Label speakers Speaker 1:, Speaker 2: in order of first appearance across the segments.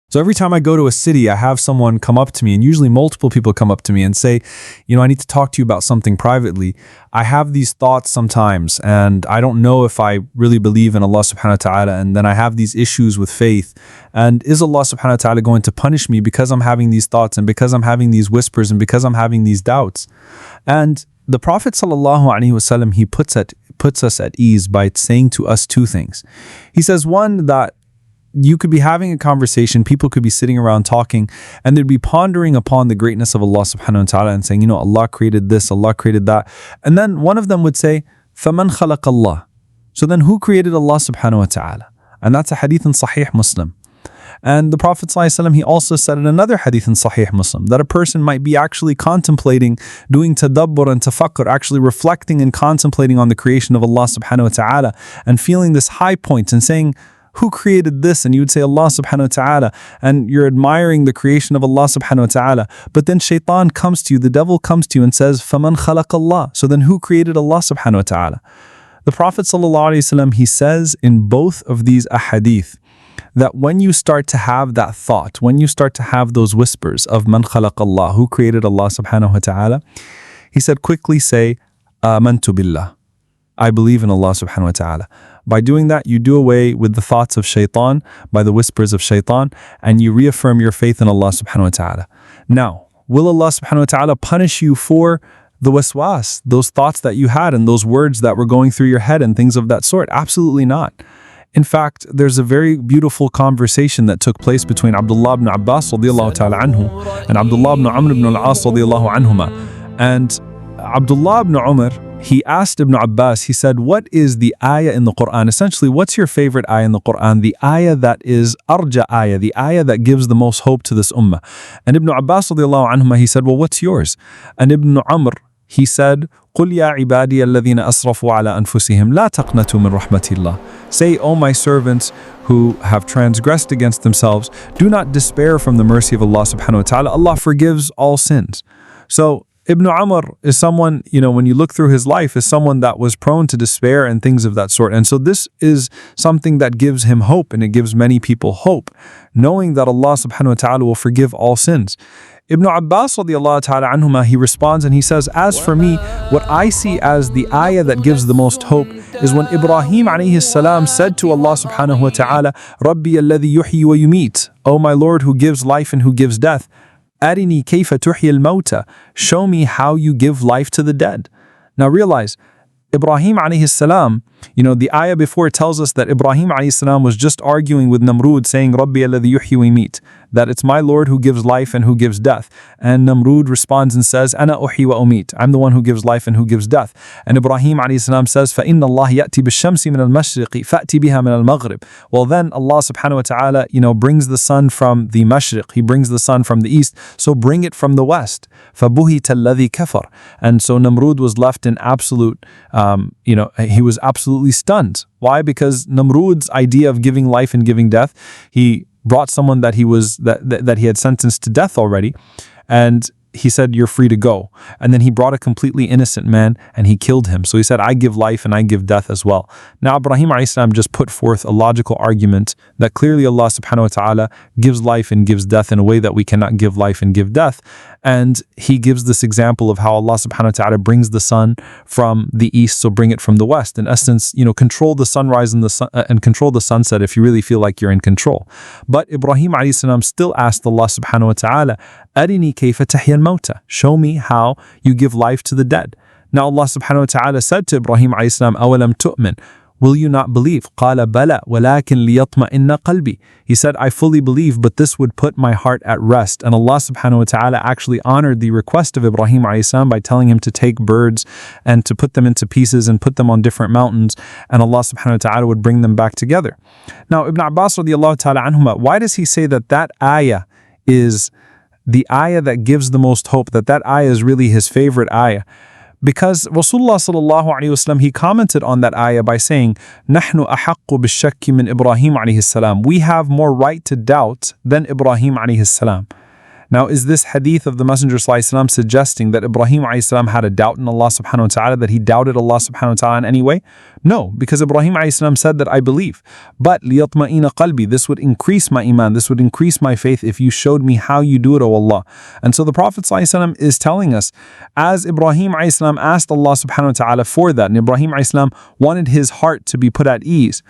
Speaker 1: So every time I go to a city, I have someone come up to me, and usually multiple people come up to me and say, I need to talk to you about something privately. I have these thoughts sometimes, and I don't know if I really believe in Allah subhanahu wa ta'ala, and then I have these issues with faith. And is Allah subhanahu wa ta'ala going to punish me because I'm having these thoughts, and because I'm having these whispers, and because I'm having these doubts? And the Prophet sallallahu alaihi wasallam, he puts us at ease by saying to us two things. He says, one, that you could be having a conversation, people could be sitting around talking, and they'd be pondering upon the greatness of Allah subhanahu wa ta'ala and saying, Allah created this, Allah created that. And then one of them would say, فَمَنْ خَلَقَ اللَّهِ? So then who created Allah subhanahu wa ta'ala? And that's a hadith in Sahih Muslim. And the Prophet ﷺ, he also said in another hadith in Sahih Muslim that a person might be actually contemplating, doing tadabbur and tafakkur, actually reflecting and contemplating on the creation of Allah subhanahu wa ta'ala and feeling this high point and saying, who created this? And you would say Allah subhanahu wa ta'ala, and you're admiring the creation of Allah subhanahu wa ta'ala. But then shaitan comes to you, the devil comes to you and says, فَمَنْ خَلَقَ اللَّهِ? So then who created Allah subhanahu wa ta'ala? The Prophet sallallahu alaihi wasallam, he says in both of these ahadith that when you start to have that thought, when you start to have those whispers of man khalaq Allah, who created Allah subhanahu wa ta'ala, he said quickly say, amantu billah, I believe in Allah subhanahu wa ta'ala. By doing that, you do away with the thoughts of shaitan, by the whispers of shaitan, and you reaffirm your faith in Allah subhanahu wa ta'ala. Now, will Allah subhanahu wa ta'ala punish you for the waswas, those thoughts that you had and those words that were going through your head and things of that sort? Absolutely not. In fact, there's a very beautiful conversation that took place between Abdullah ibn Abbas radiallahu ta'ala anhu and Abdullah ibn Amr ibn al-As radiallahu anhuma. And Abdullah ibn Umar, he asked Ibn Abbas, he said, what is the ayah in the Quran? Essentially, what's your favorite ayah in the Quran? The ayah that is arja ayah, the ayah that gives the most hope to this ummah. And Ibn Abbas radiallahu anhuma, he said, well, what's yours? And Ibn Amr, he said, قُلْ يَا عِبَادِيَ الَّذِينَ أَسْرَفُوا عَلَىٰ أَنفُسِهِمْ لَا تَقْنَطُوا مِنْ رَحْمَةِ اللَّهِ. Say, O my servants who have transgressed against themselves, do not despair from the mercy of Allah subhanahu wa ta'ala. Allah forgives all sins. So Ibn Amr is someone, when you look through his life, is someone that was prone to despair and things of that sort. And so this is something that gives him hope, and it gives many people hope, knowing that Allah subhanahu wa ta'ala will forgive all sins. Ibn Abbas radiallahu ta'ala anhuma, he responds and he says, as for me, what I see as the ayah that gives the most hope is when Ibrahim alayhi salam said to Allah subhanahu wa ta'ala, Rabbi alladhi yuhyi wa yumit, O my Lord who gives life and who gives death, Arini kayfa tuhyi al-mawta, show me how you give life to the dead. Now realize, Ibrahim alayhi salam, the ayah before tells us that Ibrahim alayhi salam was just arguing with Namrud, saying, Rabbi alladhi yuhyi wa yumit, that it's my Lord who gives life and who gives death. And Namrud responds and says, Ana uhyi wa umit, I'm the one who gives life and who gives death. And Ibrahim alayhi salam says, فَإِنَّ اللَّهِ يَأْتِي بِالشَّمْسِ مِنَ الْمَشْرِقِ فَأْتِ بِهَا مِنَ الْمَغْرِبِ. Well then Allah subhanahu wa ta'ala, brings the sun from the mashriq, he brings the sun from the east, so bring it from the west. فَبُهِتَ الَّذِي كَفَرَ. And so Namrud was left in absolute, he was absolutely stunned. Why? Because Namrud's idea of giving life and giving death, he brought someone that he had sentenced to death already, and he said, you're free to go. And then he brought a completely innocent man and he killed him. So he said, I give life and I give death as well. Now Ibrahim alayhi salam just put forth a logical argument that clearly Allah subhanahu wa ta'ala gives life and gives death in a way that we cannot give life and give death. And he gives this example of how Allah subhanahu wa ta'ala brings the sun from the east, so bring it from the west. In essence, control the sunrise and the sun, and control the sunset if you really feel like you're in control. But Ibrahim alayhi salam still asked Allah subhanahu wa ta'ala, Arini kayfa tahya al-mawta, show me how you give life to the dead. Now Allah subhanahu wa ta'ala said to Ibrahim alayhi salam, awalam tu'min, will you not believe? قال بلى ولكن ليطمئن قلبي. He said, I fully believe, but this would put my heart at rest. And Allah subhanahu wa ta'ala actually honored the request of Ibrahim alayhi salam by telling him to take birds and to put them into pieces and put them on different mountains, and Allah subhanahu wa ta'ala would bring them back together. Now Ibn Abbas radiallahu ta'ala anhuma, why does he say that ayah is the ayah that gives the most hope, that ayah is really his favorite ayah? Because Rasulullah sallallahu alayhi wasallam, he commented on that ayah by saying, نَحْنُ أَحَقُّ بِالشَّكِّ مِنْ إِبْرَاهِيمَ عَلَيْهِ السَّلَامِ. We have more right to doubt than Ibrahim alayhi salam. Now, is this hadith of the Messenger ﷺ suggesting that Ibrahim ﷺ had a doubt in Allah subhanahu wa ta'ala, that he doubted Allah subhanahu wa ta'ala in any way? No, because Ibrahim ﷺ said that I believe. But لِيَطْمَئِنَ قَلْبِي, this would increase my iman, this would increase my faith if you showed me how you do it, O Allah. And so the Prophet ﷺ is telling us, as Ibrahim ﷺ asked Allah subhanahu wa ta'ala for that, and Ibrahim ﷺ wanted his heart to be put at ease,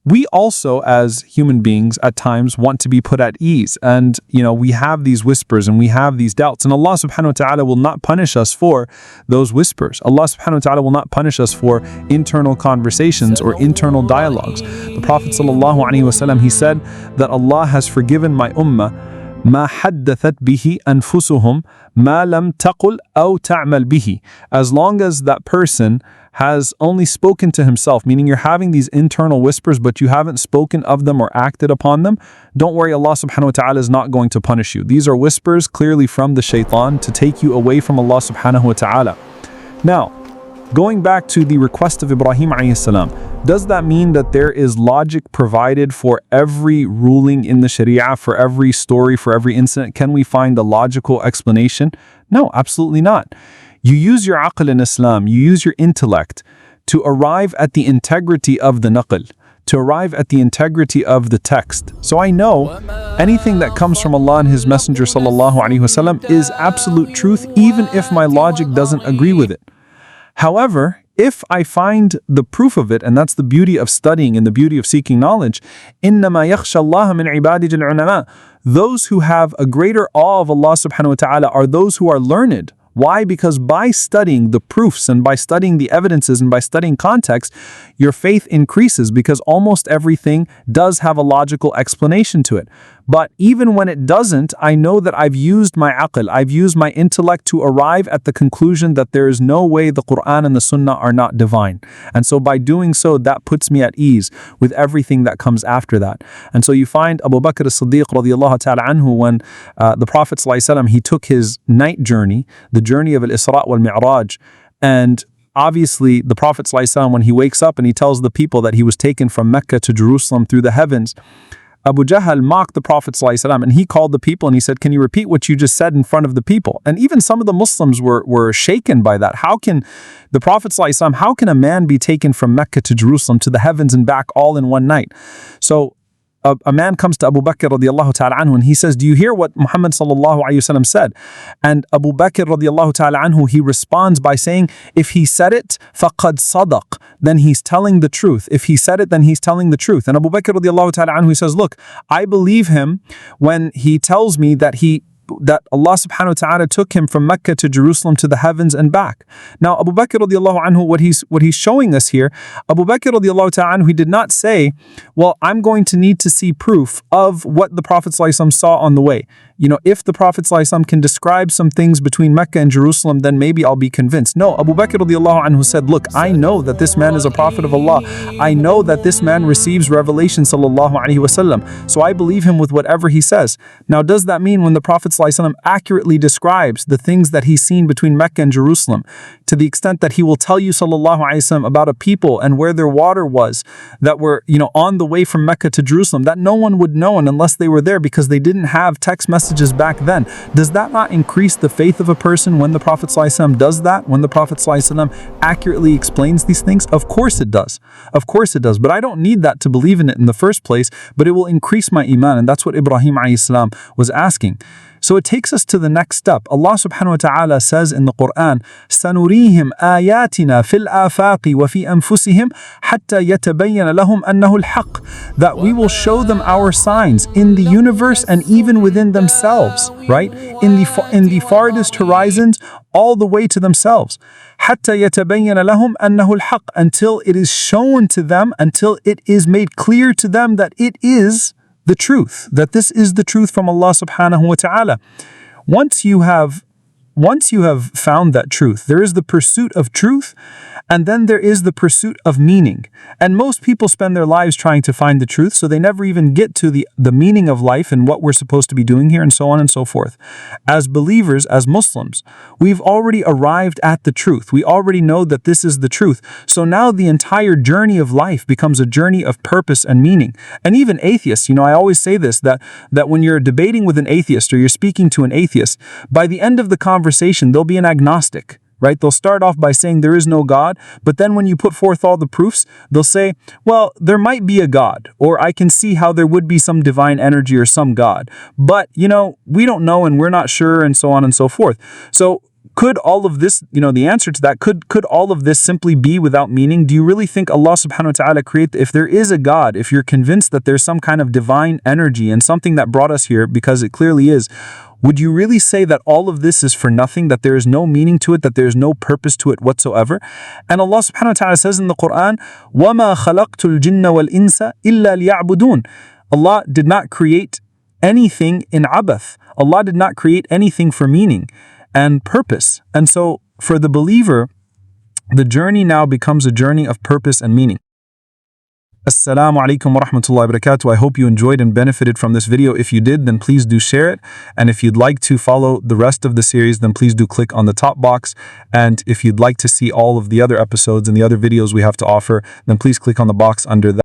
Speaker 1: we also, as human beings, at times want to be put at ease. And, we have these whispers and we have these doubts. And Allah subhanahu wa ta'ala will not punish us for those whispers. Allah subhanahu wa ta'ala will not punish us for internal conversations or internal dialogues. The Prophet sallallahu alaihi wasallam, he said that Allah has forgiven my ummah ما حدثت به أنفسهم ما لم تقل أو تعمل به. As long as that person has only spoken to himself, meaning you're having these internal whispers, but you haven't spoken of them or acted upon them, don't worry, Allah subhanahu wa ta'ala is not going to punish you. These are whispers clearly from the shaitan to take you away from Allah subhanahu wa ta'ala. Now, going back to the request of Ibrahim alayhi salam, does that mean that there is logic provided for every ruling in the Sharia, for every story, for every incident? Can we find a logical explanation? No, absolutely not. You use your aql in Islam, you use your intellect to arrive at the integrity of the naql, to arrive at the integrity of the text. So I know anything that comes from Allah and His Messenger sallallahu alaihi wasallam is absolute truth, even if my logic doesn't agree with it. However, if I find the proof of it, and that's the beauty of studying and the beauty of seeking knowledge, إِنَّمَا يَخْشَى اللَّهَ مِنْ عِبَادِهِ الْعُلَمَاءِ, those who have a greater awe of Allah subhanahu wa ta'ala are those who are learned. Why? Because by studying the proofs and by studying the evidences and by studying context, your faith increases because almost everything does have a logical explanation to it. But even when it doesn't, I know that I've used my aql, I've used my intellect to arrive at the conclusion that there is no way the Quran and the Sunnah are not divine. And so by doing so, that puts me at ease with everything that comes after that. And so you find Abu Bakr as-Siddiq radiallahu ta'ala anhu, when the Prophet ﷺ, he took his night journey, the journey of al-Isra wal-Mi'raj, and obviously the Prophet ﷺ, when he wakes up and he tells the people that he was taken from Mecca to Jerusalem through the heavens, Abu Jahl mocked the Prophet ﷺ, and he called the people and he said, can you repeat what you just said in front of the people? And even some of the Muslims were shaken by that. How can the Prophet ﷺ, how can a man be taken from Mecca to Jerusalem to the heavens and back all in one night? So a man comes to Abu Bakr radiallahu ta'ala anhu and he says, do you hear what Muhammad sallallahu alayhi wasallam said? And Abu Bakr radiallahu ta'ala anhu, he responds by saying, if he said it, فَقَدْ صَدَقْ, then he's telling the truth. If he said it, then he's telling the truth. And Abu Bakr radiallahu ta'ala anhu, he says, look, I believe him when he tells me that Allah subhanahu wa ta'ala took him from Mecca to Jerusalem to the heavens and back. Now, Abu Bakr radiallahu anhu, what he's showing us here, Abu Bakr radiallahu ta'ala anhu, he did not say, well, I'm going to need to see proof of what the Prophet ﷺ saw on the way. If the Prophet ﷺ can describe some things between Mecca and Jerusalem, then maybe I'll be convinced. No, Abu Bakr radiallahu anhu said, look, I know that this man is a prophet of Allah. I know that this man receives revelation sallallahu alaihi wasallam. So I believe him with whatever he says. Now, does that mean when the Prophet ﷺ accurately describes the things that he's seen between Mecca and Jerusalem, to the extent that he will tell you sallallahu alaihi wasallam about a people and where their water was that were, on the way from Mecca to Jerusalem, that no one would know unless they were there because they didn't have text messages back then? Does that not increase the faith of a person when the Prophet ﷺ does that? When the Prophet ﷺ accurately explains these things? Of course it does. Of course it does. But I don't need that to believe in it in the first place, but it will increase my iman. And that's what Ibrahim alayhi salam was asking. So it takes us to the next step. Allah subhanahu wa ta'ala says in the Quran, سَنُرِيهِمْ آيَاتِنَا فِي الْآفَاقِ وَفِي أَنفُسِهِمْ حَتَّى يَتَبَيَّنَ لَهُمْ أَنَّهُ الْحَقِّ, that we will show them our signs in the universe and even within themselves, right? In the farthest horizons, all the way to themselves. حَتَّى يَتَبَيَّنَ لَهُمْ أَنَّهُ الْحَقِّ, until it is shown to them, until it is made clear to them that it is the truth, that this is the truth from Allah subhanahu wa ta'ala. Once you have once you have found that truth, there is the pursuit of truth, and then there is the pursuit of meaning. And most people spend their lives trying to find the truth, so they never even get to the meaning of life and what we're supposed to be doing here, and so on and so forth. As believers, as Muslims, we've already arrived at the truth. We already know that this is the truth. So now the entire journey of life becomes a journey of purpose and meaning. And even atheists, I always say this, that when you're debating with an atheist or you're speaking to an atheist, by the end of the conversation, they'll be an agnostic. Right? They'll start off by saying there is no God, but then when you put forth all the proofs, they'll say, well, there might be a God, or I can see how there would be some divine energy or some God, but, we don't know and we're not sure, and so on and so forth. So could all of this, the answer to that, could all of this simply be without meaning? Do you really think Allah subhanahu wa ta'ala created, if there is a God, if you're convinced that there's some kind of divine energy and something that brought us here, because it clearly is, would you really say that all of this is for nothing, that there is no meaning to it, that there is no purpose to it whatsoever? And Allah subhanahu wa ta'ala says in the Quran, وَمَا خَلَقْتُ الْجِنَّ وَالْإِنسَ إِلَّا لِيَعْبُدُونَ. Allah did not create anything in abath. Allah did not create anything for meaning and purpose. And so for the believer, the journey now becomes a journey of purpose and meaning. Assalamu alaikum wa rahmatullahi wa barakatuh. I hope you enjoyed and benefited from this video. If you did, then please do share it. And if you'd like to follow the rest of the series, then please do click on the top box. And if you'd like to see all of the other episodes and the other videos we have to offer, then please click on the box under that.